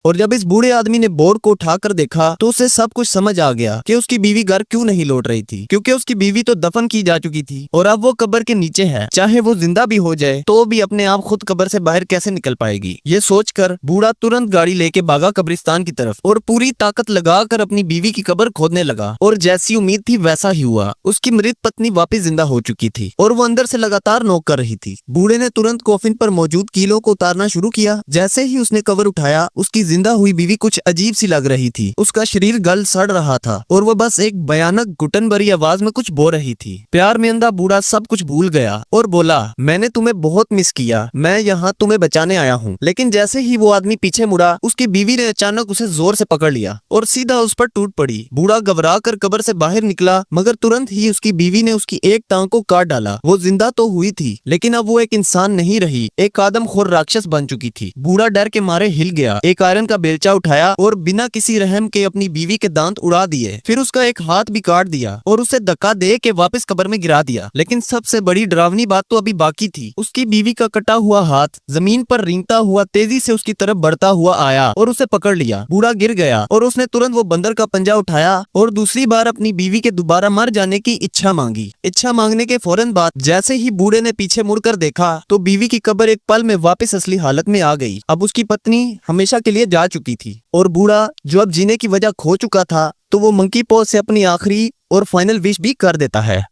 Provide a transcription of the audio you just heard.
और जब इस बूढ़े आदमी ने बोर्ड को उठाकर देखा तो उसे सब कुछ समझ आ गया कि उसकी बीवी घर क्यों नहीं लौट रही थी, क्योंकि उसकी बीवी तो दफन की जा चुकी थी और अब वो कब्र के नीचे है। चाहे वो जिंदा भी हो जाए तो भी अपने आप खुद कब्र से बाहर कैसे निकल पाएगी। ये सोचकर बूढ़ा तुरंत गाड़ी लेके भागा कब्रिस्तान की तरफ और पूरी ताकत लगाकर अपनी बीवी की कब्र खोदने लगा। और जैसी उम्मीद थी वैसा ही हुआ, उसकी मृत पत्नी वापस जिंदा हो चुकी थी और वो अंदर से लगातार नॉक कर रही थी। बूढ़े ने तुरंत कॉफिन पर मौजूद कीलों को उतारना शुरू किया। जैसे ही उसने कवर उठाया, उसकी जिंदा हुई बीवी कुछ अजीब सी लग रही थी। उसका शरीर गल सड़ रहा था और वो बस एक भयानक घुटन भरी आवाज में कुछ बोल रही थी। प्यार में अंधा बूढ़ा सब कुछ भूल गया और बोला, मैंने तुम्हें बहुत मिस किया, मैं यहाँ तुम्हें बचाने आया हूँ। लेकिन जैसे ही वो आदमी पीछे मुड़ा, उसकी बीवी ने अचानक उसे जोर से पकड़ लिया और सीधा उस पर टूट पड़ी। बूढ़ा घबरा कर कब्र से बाहर निकला, मगर तुरंत ही उसकी बीवी ने उसकी एक टांग को काट डाला। वो जिंदा तो हुई थी, लेकिन अब वो एक इंसान नहीं रही, एक आदमखोर राक्षस बन चुकी थी। बूढ़ा डर के मारे हिल गया, एक आयरन का बेलचा उठाया और बिना किसी रहम के अपनी बीवी के दांत उड़ा दिए। फिर उसका एक हाथ भी काट दिया और उसे धक्का दे के वापस कब्र में गिरा दिया। लेकिन सबसे बड़ी डरावनी बात तो अभी बाकी थी। उसकी बीवी का कटा हुआ हाथ जमीन पर रेंगता हुआ तेजी से उसकी तरफ बढ़ता हुआ आया और उसे पकड़ लिया। बूढ़ा गिर गया और उसने तुरंत वो बंदर का पंजा उठाया और दूसरी बार अपनी बीवी के दोबारा मर जाने की इच्छा मांगी। इच्छा मांगने के फौरन बाद जैसे ही बूढ़े ने पीछे मुड़कर देखा तो बीवी की कब्र एक पल में वापस असली हालत में आ गई। अब उसकी पत्नी हमेशा के लिए जा चुकी थी और बूढ़ा जो अब जीने की वजह खो चुका था, तो वो मंकी पॉ से अपनी आखिरी और फाइनल विश भी कर देता है।